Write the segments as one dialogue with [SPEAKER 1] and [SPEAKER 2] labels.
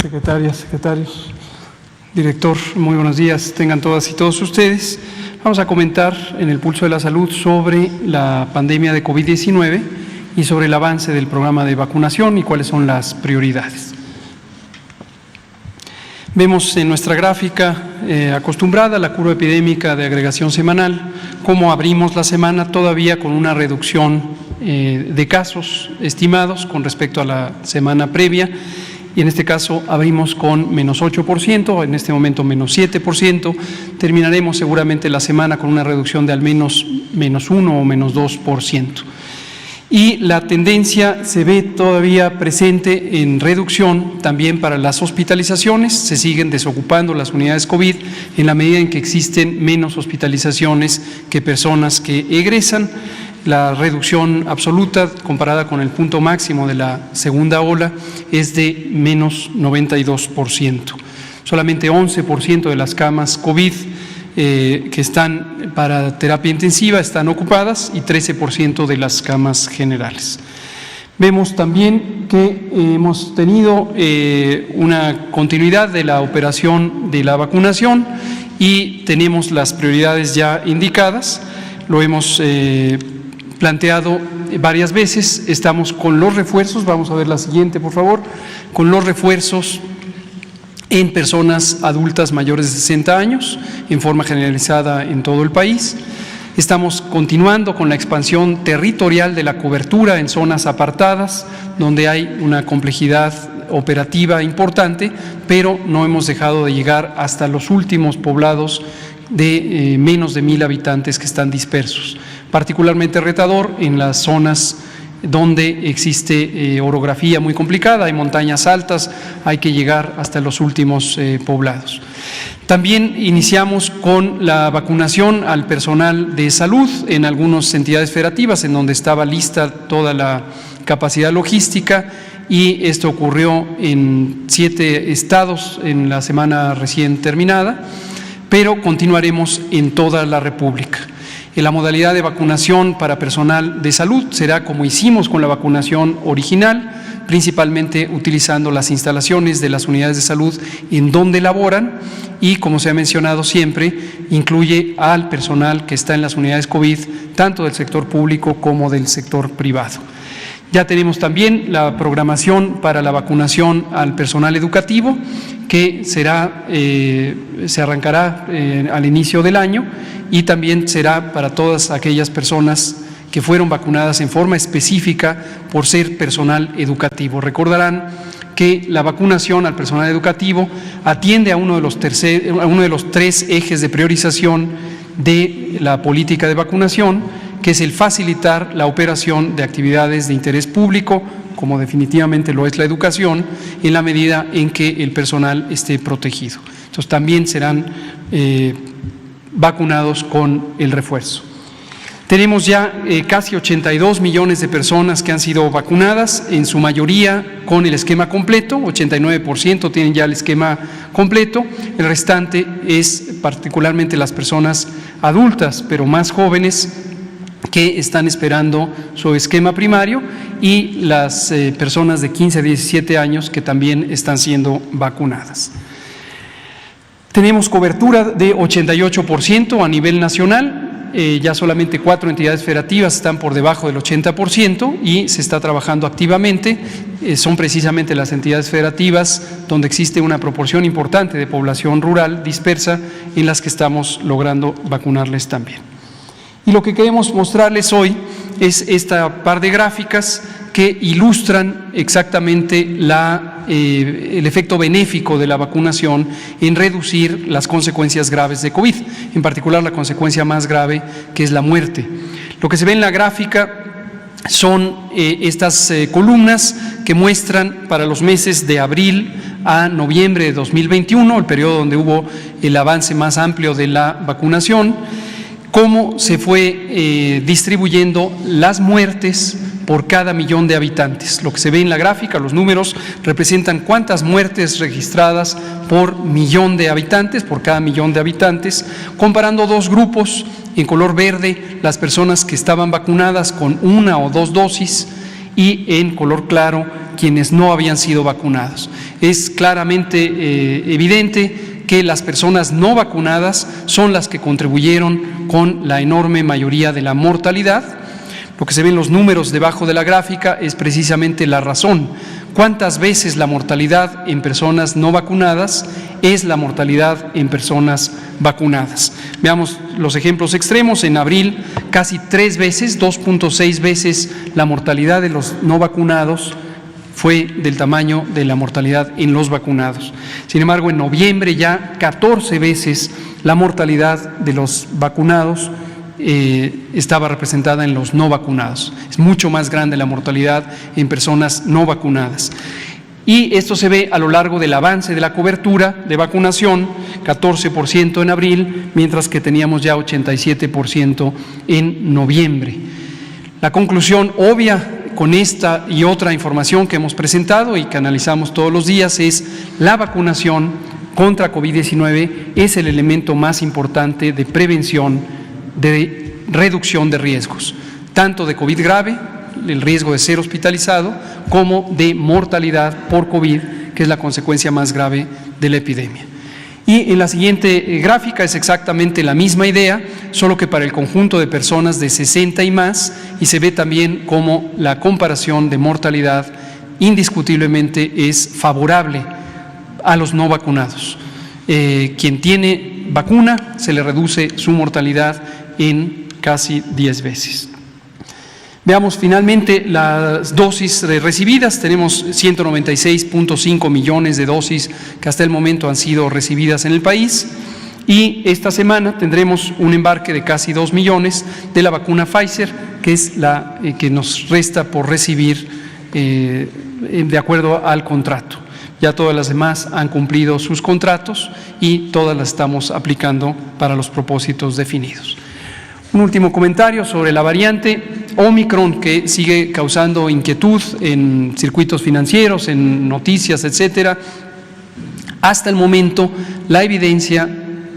[SPEAKER 1] secretarias, secretarios, director, muy buenos días, tengan todas y todos ustedes. Vamos a comentar en el Pulso de la Salud sobre la pandemia de COVID-19 y sobre el avance del programa de vacunación y cuáles son las prioridades. Vemos en nuestra gráfica acostumbrada la curva epidémica de agregación semanal, cómo abrimos la semana todavía con una reducción de casos estimados con respecto a la semana previa, y en este caso abrimos con menos 8%, en este momento menos 7%, terminaremos seguramente la semana con una reducción de al menos menos 1 o menos 2%. Y la tendencia se ve todavía presente en reducción también para las hospitalizaciones, se siguen desocupando las unidades COVID en la medida en que existen menos hospitalizaciones que personas que egresan. La reducción absoluta comparada con el punto máximo de la segunda ola es de menos 92%. Solamente 11% de las camas COVID que están para terapia intensiva están ocupadas y 13% de las camas generales. Vemos también que hemos tenido una continuidad de la operación de la vacunación y tenemos las prioridades ya indicadas, lo hemos planteado varias veces. Estamos con los refuerzos, vamos a ver la siguiente por favor, con los refuerzos en personas adultas mayores de 60 años, en forma generalizada en todo el país. Estamos continuando con la expansión territorial de la cobertura en zonas apartadas, donde hay una complejidad operativa importante, pero no hemos dejado de llegar hasta los últimos poblados de menos de 1,000 habitantes que están dispersos. Particularmente retador en las zonas donde existe orografía muy complicada, hay montañas altas, hay que llegar hasta los últimos poblados. También iniciamos con la vacunación al personal de salud en algunas entidades federativas en donde estaba lista toda la capacidad logística, y esto ocurrió en 7 estados en la semana recién terminada, pero continuaremos en toda la República. En la modalidad de vacunación para personal de salud será como hicimos con la vacunación original, principalmente utilizando las instalaciones de las unidades de salud en donde laboran, y como se ha mencionado siempre, incluye al personal que está en las unidades COVID, tanto del sector público como del sector privado. Ya tenemos también la programación para la vacunación al personal educativo, que se arrancará al inicio del año, y también será para todas aquellas personas que fueron vacunadas en forma específica por ser personal educativo. Recordarán que la vacunación al personal educativo atiende a uno de los 3 ejes de priorización de la política de vacunación, que es el facilitar la operación de actividades de interés público, como definitivamente lo es la educación, en la medida en que el personal esté protegido. Entonces también serán vacunados con el refuerzo. Tenemos ya casi 82 millones de personas que han sido vacunadas, en su mayoría con el esquema completo, 89% tienen ya el esquema completo, el restante es particularmente las personas adultas, pero más jóvenes, que están esperando su esquema primario, y las personas de 15 a 17 años que también están siendo vacunadas. Tenemos cobertura de 88% a nivel nacional, ya solamente 4 entidades federativas están por debajo del 80% y se está trabajando activamente. Son precisamente las entidades federativas donde existe una proporción importante de población rural dispersa, en las que estamos logrando vacunarles también. Y lo que queremos mostrarles hoy es esta par de gráficas que ilustran exactamente el efecto benéfico de la vacunación en reducir las consecuencias graves de COVID, en particular la consecuencia más grave, que es la muerte. Lo que se ve en la gráfica son estas columnas que muestran para los meses de abril a noviembre de 2021, el periodo donde hubo el avance más amplio de la vacunación, cómo se fue distribuyendo las muertes por cada millón de habitantes. Lo que se ve en la gráfica, los números representan cuántas muertes registradas por millón de habitantes, por cada millón de habitantes, comparando dos grupos. En color verde, las personas que estaban vacunadas con 1 o 2 dosis, y en color claro quienes no habían sido vacunados. Es claramente evidente que las personas no vacunadas son las que contribuyeron con la enorme mayoría de la mortalidad. Lo que se ve en los números debajo de la gráfica es precisamente la razón. ¿Cuántas veces la mortalidad en personas no vacunadas es la mortalidad en personas vacunadas? Veamos los ejemplos extremos. En abril, casi 3 veces, 2.6 veces la mortalidad de los no vacunados fue del tamaño de la mortalidad en los vacunados. Sin embargo, en noviembre ya 14 veces la mortalidad de los vacunados estaba representada en los no vacunados. Es mucho más grande la mortalidad en personas no vacunadas. Y esto se ve a lo largo del avance de la cobertura de vacunación, 14% en abril, mientras que teníamos ya 87% en noviembre. La conclusión obvia con esta y otra información que hemos presentado y que analizamos todos los días es: la vacunación contra COVID-19 es el elemento más importante de prevención, de reducción de riesgos, tanto de COVID grave, el riesgo de ser hospitalizado, como de mortalidad por COVID, que es la consecuencia más grave de la epidemia. Y en la siguiente gráfica es exactamente la misma idea, solo que para el conjunto de personas de 60 y más, y se ve también cómo la comparación de mortalidad indiscutiblemente es favorable a los no vacunados. Quien tiene vacuna se le reduce su mortalidad en casi 10 veces. Veamos finalmente las dosis recibidas. Tenemos 196.5 millones de dosis que hasta el momento han sido recibidas en el país, y esta semana tendremos un embarque de casi 2 millones de la vacuna Pfizer, que es la que nos resta por recibir de acuerdo al contrato. Ya todas las demás han cumplido sus contratos y todas las estamos aplicando para los propósitos definidos. Un último comentario sobre la variante Omicron, que sigue causando inquietud en circuitos financieros, en noticias, etcétera. Hasta el momento, la evidencia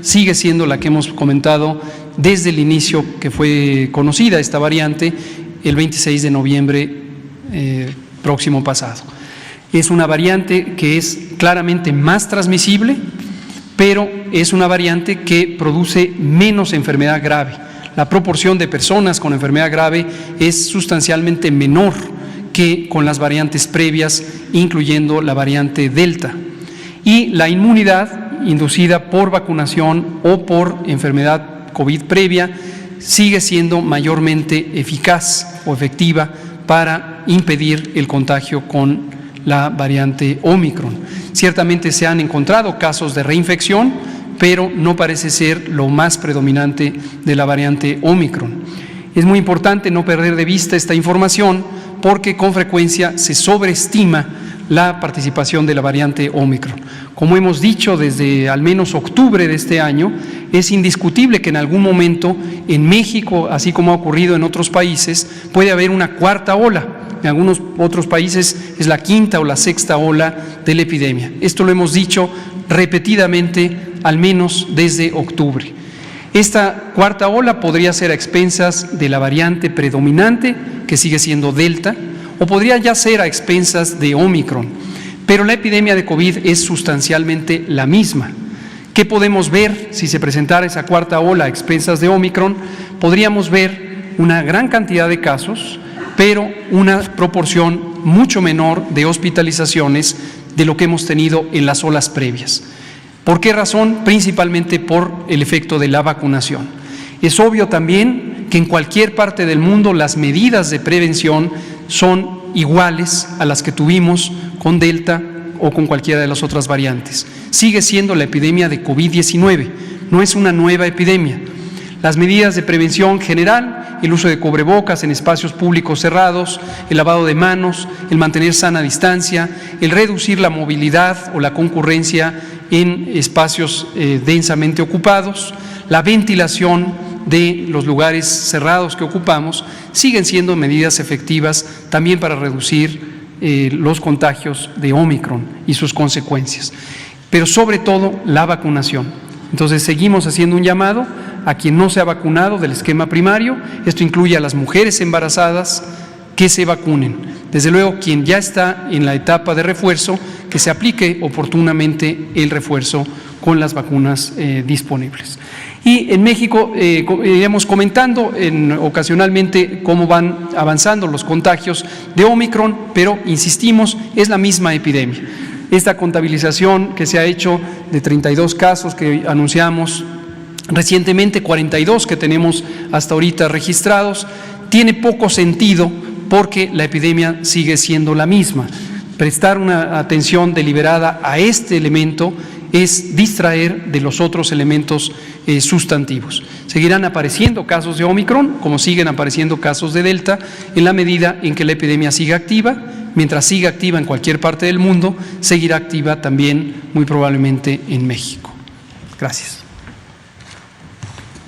[SPEAKER 1] sigue siendo la que hemos comentado desde el inicio que fue conocida esta variante, el 26 de noviembre próximo pasado. Es una variante que es claramente más transmisible, pero es una variante que produce menos enfermedad grave. La proporción de personas con enfermedad grave es sustancialmente menor que con las variantes previas, incluyendo la variante Delta. Y la inmunidad inducida por vacunación o por enfermedad COVID previa sigue siendo mayormente eficaz o efectiva para impedir el contagio con la variante Omicron. Ciertamente se han encontrado casos de reinfección, pero no parece ser lo más predominante de la variante Omicron. Es muy importante no perder de vista esta información, porque con frecuencia se sobreestima la participación de la variante Omicron. Como hemos dicho desde al menos octubre de este año, es indiscutible que en algún momento en México, así como ha ocurrido en otros países, puede haber una cuarta ola. En algunos otros países es la quinta o la sexta ola de la epidemia. Esto lo hemos dicho repetidamente, al menos desde octubre. Esta cuarta ola podría ser a expensas de la variante predominante, que sigue siendo Delta, o podría ya ser a expensas de Omicron, pero la epidemia de COVID es sustancialmente la misma. ¿Qué podemos ver si se presentara esa cuarta ola a expensas de Omicron? Podríamos ver una gran cantidad de casos, pero una proporción mucho menor de hospitalizaciones de lo que hemos tenido en las olas previas. ¿Por qué razón? Principalmente por el efecto de la vacunación. Es obvio también que en cualquier parte del mundo las medidas de prevención son iguales a las que tuvimos con Delta o con cualquiera de las otras variantes. Sigue siendo la epidemia de COVID-19, no es una nueva epidemia. Las medidas de prevención general, el uso de cubrebocas en espacios públicos cerrados, el lavado de manos, el mantener sana distancia, el reducir la movilidad o la concurrencia en espacios densamente ocupados, la ventilación de los lugares cerrados que ocupamos, siguen siendo medidas efectivas también para reducir los contagios de Omicron y sus consecuencias, pero sobre todo la vacunación. Entonces seguimos haciendo un llamado a quien no se ha vacunado del esquema primario. Esto incluye a las mujeres embarazadas, que se vacunen. Desde luego, quien ya está en la etapa de refuerzo, que se aplique oportunamente el refuerzo con las vacunas disponibles. Y en México iremos comentando ocasionalmente cómo van avanzando los contagios de Ómicron, pero insistimos, es la misma epidemia. Esta contabilización que se ha hecho de 32 casos que anunciamos recientemente, 42 que tenemos hasta ahorita registrados, tiene poco sentido porque la epidemia sigue siendo la misma. Prestar una atención deliberada a este elemento es distraer de los otros elementos sustantivos. Seguirán apareciendo casos de Ómicron, como siguen apareciendo casos de Delta, en la medida en que la epidemia siga activa. Mientras siga activa en cualquier parte del mundo, seguirá activa también muy probablemente en México. Gracias.